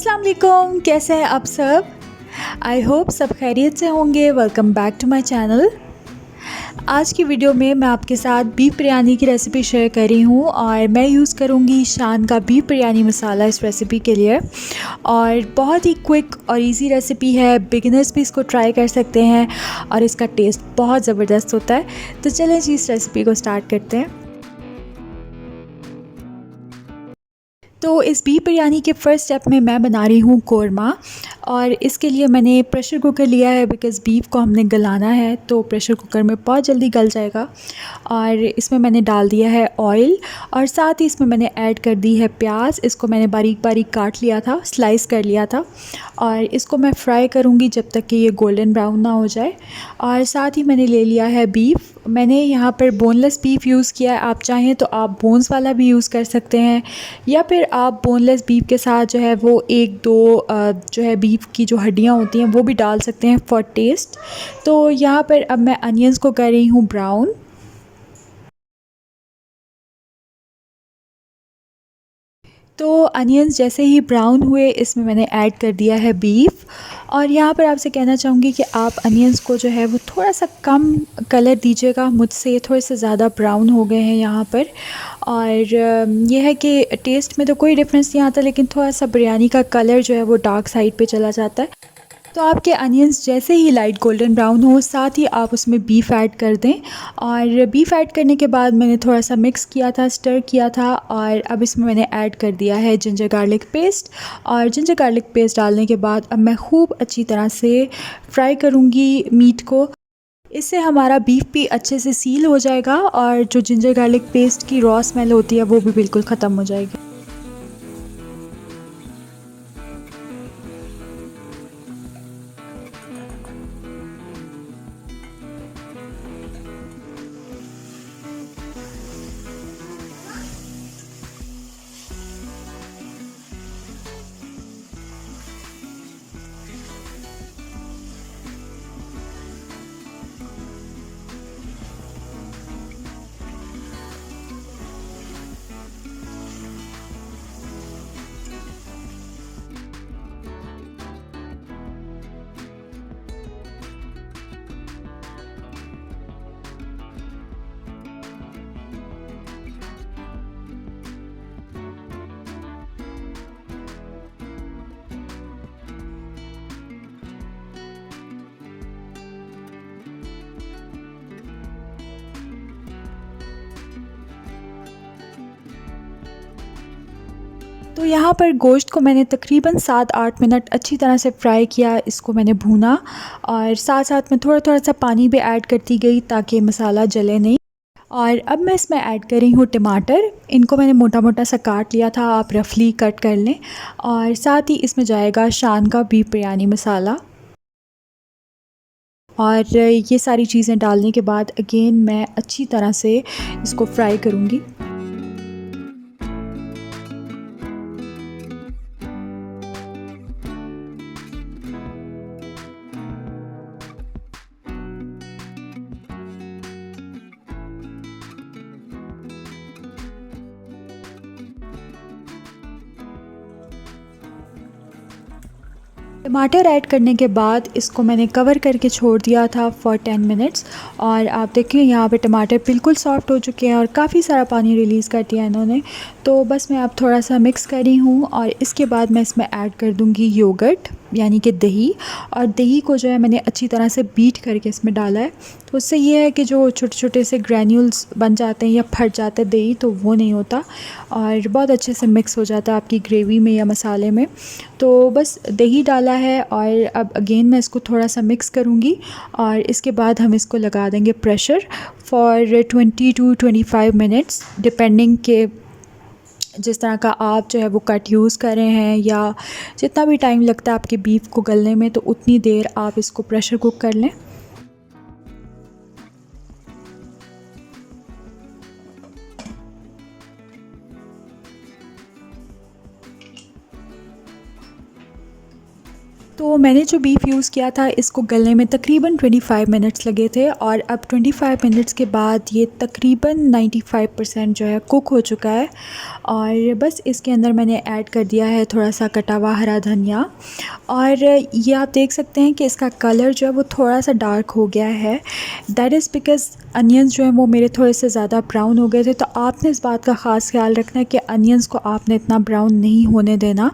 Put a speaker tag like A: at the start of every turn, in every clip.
A: अस्सलाम वालेकुम, कैसे हैं आप सब। आई होप सब खैरियत से होंगे। Welcome back to my channel. आज की वीडियो में मैं आपके साथ बीफ बिरयानी की रेसिपी शेयर कर रही हूँ और मैं यूज़ करूँगी शान का बीफ बिरयानी मसाला इस रेसिपी के लिए। और बहुत ही क्विक और इजी रेसिपी है, बिगिनर्स भी इसको ट्राई कर सकते हैं और इसका टेस्ट बहुत ज़बरदस्त होता है। तो चलें जी, इस रेसिपी को स्टार्ट करते हैं। तो इस बीफ बिरयानी के फ़र्स्ट स्टेप में मैं बना रही हूँ कोरमा, और इसके लिए मैंने प्रेशर कुकर लिया है बिकॉज़ बीफ को हमने गलाना है तो प्रेशर कुकर में बहुत जल्दी गल जाएगा। और इसमें मैंने डाल दिया है ऑयल और साथ ही इसमें मैंने ऐड कर दी है प्याज। इसको मैंने बारीक बारीक काट लिया था, स्लाइस कर लिया था, और इसको मैं फ्राई करूँगी जब तक कि ये गोल्डन ब्राउन ना हो जाए। और साथ ही मैंने ले लिया है बीफ। मैंने यहाँ पर बोनलेस बीफ यूज़ किया है, आप चाहें तो आप बोन्स वाला भी यूज़ कर सकते हैं, या फिर आप बोनलेस बीफ के साथ जो है वो एक दो जो है बीफ की जो हड्डियाँ होती हैं वो भी डाल सकते हैं फॉर टेस्ट। तो यहाँ पर अब मैं अनियंस को कर रही हूँ ब्राउन। तो अनियंस जैसे ही ब्राउन हुए इसमें मैंने ऐड कर दिया है बीफ। और यहाँ पर आपसे कहना चाहूँगी कि आप अनियंस को जो है वो थोड़ा सा कम कलर दीजिएगा, मुझसे थोड़े से ज़्यादा ब्राउन हो गए हैं यहाँ पर। और ये है कि टेस्ट में तो कोई डिफरेंस नहीं आता, लेकिन थोड़ा सा बिरयानी का कलर जो है वो डार्क साइड पे चला जाता है। तो आपके अनियंस जैसे ही लाइट गोल्डन ब्राउन हो, साथ ही आप उसमें बीफ ऐड कर दें। और बीफ ऐड करने के बाद मैंने थोड़ा सा मिक्स किया था, स्टर किया था, और अब इसमें मैंने ऐड कर दिया है जिंजर गार्लिक पेस्ट। और जिंजर गार्लिक पेस्ट डालने के बाद अब मैं खूब अच्छी तरह से फ्राई करूँगी मीट को। इससे हमारा बीफ भी अच्छे से सील हो जाएगा और जो जिंजर गार्लिक पेस्ट की रॉ स्मेल होती है वो भी बिल्कुल ख़त्म हो जाएगी। तो यहाँ पर गोश्त को मैंने तकरीबन 7-8 मिनट अच्छी तरह से फ्राई किया, इसको मैंने भूना, और साथ साथ में थोड़ा थोड़ा सा पानी भी ऐड करती गई ताकि मसाला जले नहीं। और अब मैं इसमें ऐड कर रही हूँ टमाटर। इनको मैंने मोटा मोटा सा काट लिया था, आप रफली कट कर लें। और साथ ही इसमें जाएगा शान का बीफ बिरयानी मसाला। और ये सारी चीज़ें डालने के बाद अगेन मैं अच्छी तरह से इसको फ्राई करूँगी। टमाटर ऐड करने के बाद इसको मैंने कवर करके छोड़ दिया था फॉर 10 मिनट्स। और आप देखिए यहाँ पे टमाटर बिल्कुल सॉफ्ट हो चुके हैं और काफ़ी सारा पानी रिलीज़ कर दिया इन्होंने। तो बस मैं अब थोड़ा सा मिक्स कर रही हूँ और इसके बाद मैं इसमें ऐड कर दूँगी योगर्ट, यानी कि दही। और दही को जो है मैंने अच्छी तरह से बीट करके इसमें डाला है। तो उससे ये है कि जो छोटे छोटे से ग्रैन्यूल्स बन जाते हैं या फट जाता है दही, तो वो नहीं होता और बहुत अच्छे से मिक्स हो जाता है आपकी ग्रेवी में या मसाले में। तो बस दही डाला है और अब अगेन मैं इसको थोड़ा सा मिक्स करूँगी और इसके बाद हम इसको लगा देंगे pressure for 20 to 25 minutes, depending के जिस तरह का आप जो है वो कट यूज़ कर रहे हैं या जितना भी टाइम लगता है आपके बीफ को गलने में, तो उतनी देर आप इसको प्रेशर कुक कर लें। तो तो मैंने जो बीफ यूज़ किया था इसको गलने में तकरीबन 25 मिनट्स लगे थे और अब 25 मिनट्स के बाद ये तकरीबन 95% जो है कुक हो चुका है। और बस इसके अंदर मैंने ऐड कर दिया है थोड़ा सा कटा हुआ हरा धनिया। और ये आप देख सकते हैं कि इसका कलर जो है वो थोड़ा सा डार्क हो गया है। दैट इज़ बिकॉज़ अनियंस जो है वो मेरे थोड़े से ज़्यादा ब्राउन हो गए थे। तो आपने इस बात का ख़ास ख्याल रखना है कि अनियंस को आपने इतना ब्राउन नहीं होने देना।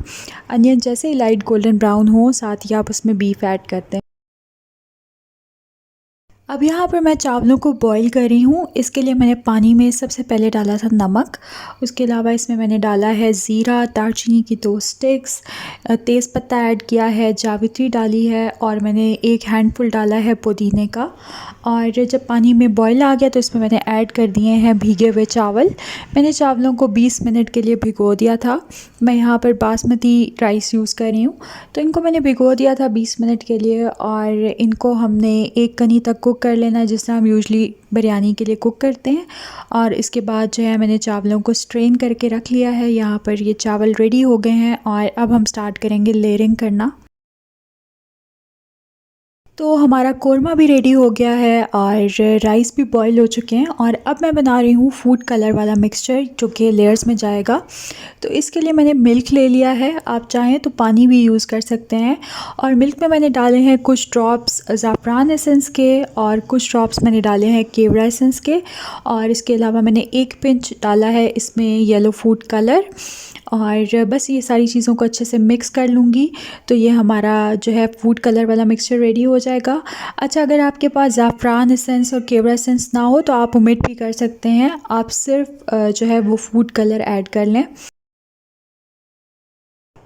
A: अनियन जैसे ही लाइट गोल्डन ब्राउन हो साथ ही आप उसमें बीफ ऐड कर दें। अब यहाँ पर मैं चावलों को बॉईल कर रही हूँ। इसके लिए मैंने पानी में सबसे पहले डाला था नमक। उसके अलावा इसमें मैंने डाला है ज़ीरा, दालचीनी की 2 स्टिक्स, तेज़पत्ता ऐड किया है, जावित्री डाली है और मैंने 1 हैंडफुल डाला है पुदीने का। और जब पानी में बॉईल आ गया तो इसमें मैंने ऐड कर दिए हैं भीगे हुए चावल। मैंने चावलों को 20 मिनट के लिए भिगो दिया था। मैं यहाँ पर बासमती राइस यूज़ कर रही हूँ, तो इनको मैंने भिगो दिया था 20 मिनट के लिए और इनको हमने 1 कनी तक कुक कर लेना है, जिस तरह हम यूजुअली बिरयानी के लिए कुक करते हैं। और इसके बाद जो है मैंने चावलों को स्ट्रेन करके रख लिया है। यहाँ पर ये चावल रेडी हो गए हैं और अब हम स्टार्ट करेंगे लेयरिंग करना। तो हमारा कोरमा भी रेडी हो गया है और राइस भी बॉईल हो चुके हैं और अब मैं बना रही हूँ फूड कलर वाला मिक्सचर जो कि लेयर्स में जाएगा। तो इसके लिए मैंने मिल्क ले लिया है, आप चाहें तो पानी भी यूज़ कर सकते हैं। और मिल्क में मैंने डाले हैं कुछ ड्रॉप्स ज़ाफ़रान एसेंस के और कुछ ड्रॉप्स मैंने डाले हैं केवड़ा एसेंस के। और इसके अलावा मैंने 1 पिंच डाला है इसमें येलो फूड कलर। और बस ये सारी चीज़ों को अच्छे से मिक्स कर लूँगी तो ये हमारा जो है फूड कलर वाला मिक्सचर रेडी हो जाएगा। अच्छा, अगर आपके पास ज़ाफ़रान एसेंस और केवड़ा एसेंस ना हो तो आप ओमिट भी कर सकते हैं, आप सिर्फ जो है वो फूड कलर ऐड कर लें।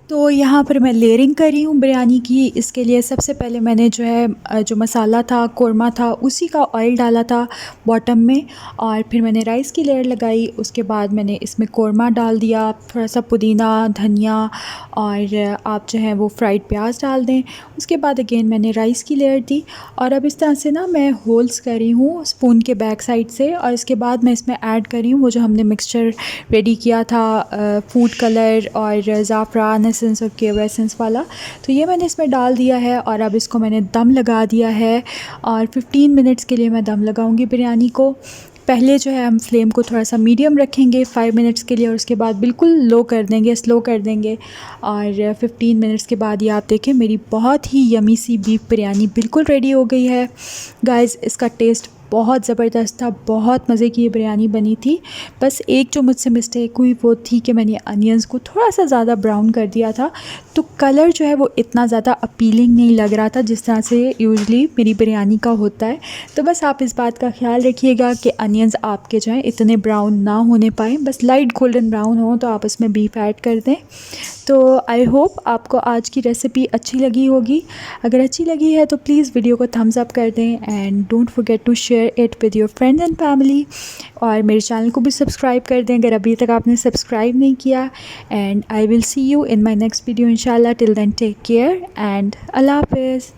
A: तो यहाँ पर मैं लेयरिंग कर रही हूँ बिरयानी की। इसके लिए सबसे पहले मैंने जो है जो मसाला था, कोरमा था, उसी का ऑयल डाला था बॉटम में और फिर मैंने राइस की लेयर लगाई। उसके बाद मैंने इसमें कोरमा डाल दिया, थोड़ा सा पुदीना, धनिया और आप जो है वो फ्राइड प्याज डाल दें। उसके बाद अगेन मैंने राइस की लेयर दी और अब इस तरह से ना मैं होल्स कर रही हूँ स्पून के बैक साइड से। और इसके बाद मैं इसमें ऐड कर रही हूँ वो जो हमने मिक्सचर रेडी किया था फूड कलर और ज़ाफ़रान एसेंस और केवड़ा एसेंस वाला। तो ये मैंने इसमें डाल दिया है और अब इसको मैंने दम लगा दिया है और 15 मिनट्स के लिए मैं दम लगाऊंगी बिरयानी को। पहले जो है हम फ्लेम को थोड़ा सा मीडियम रखेंगे 5 मिनट्स के लिए और उसके बाद बिल्कुल लो कर देंगे, स्लो कर देंगे। और 15 मिनट्स के बाद ये आप देखें मेरी बहुत ही यमी सी बीफ बिरयानी बिल्कुल रेडी हो गई है। गाइस, इसका टेस्ट बहुत ज़बरदस्त था, बहुत मज़े की ये बिरयानी बनी थी। बस एक जो मुझसे मिस्टेक हुई वो थी कि मैंने अनियंस को थोड़ा सा ज़्यादा ब्राउन कर दिया था, तो कलर जो है वो इतना ज़्यादा अपीलिंग नहीं लग रहा था जिस तरह से यूजुअली मेरी बिरयानी का होता है। तो बस आप इस बात का ख्याल रखिएगा कि अनियंस आपके जो है इतने ब्राउन ना होने पाए, बस लाइट गोल्डन ब्राउन हो तो आप इसमें बीफ ऐड कर दें। तो आई होप आपको आज की रेसिपी अच्छी लगी होगी। अगर अच्छी लगी है तो प्लीज़ वीडियो को थम्स अप कर दें and don't forget to share it with your friends and family. और मेरे चैनल को भी सब्सक्राइब कर दें अगर अभी तक आपने सब्सक्राइब नहीं किया। And I will see you in my next video इंशाल्लाह। Till then take care and अल्लाह हाफिज़।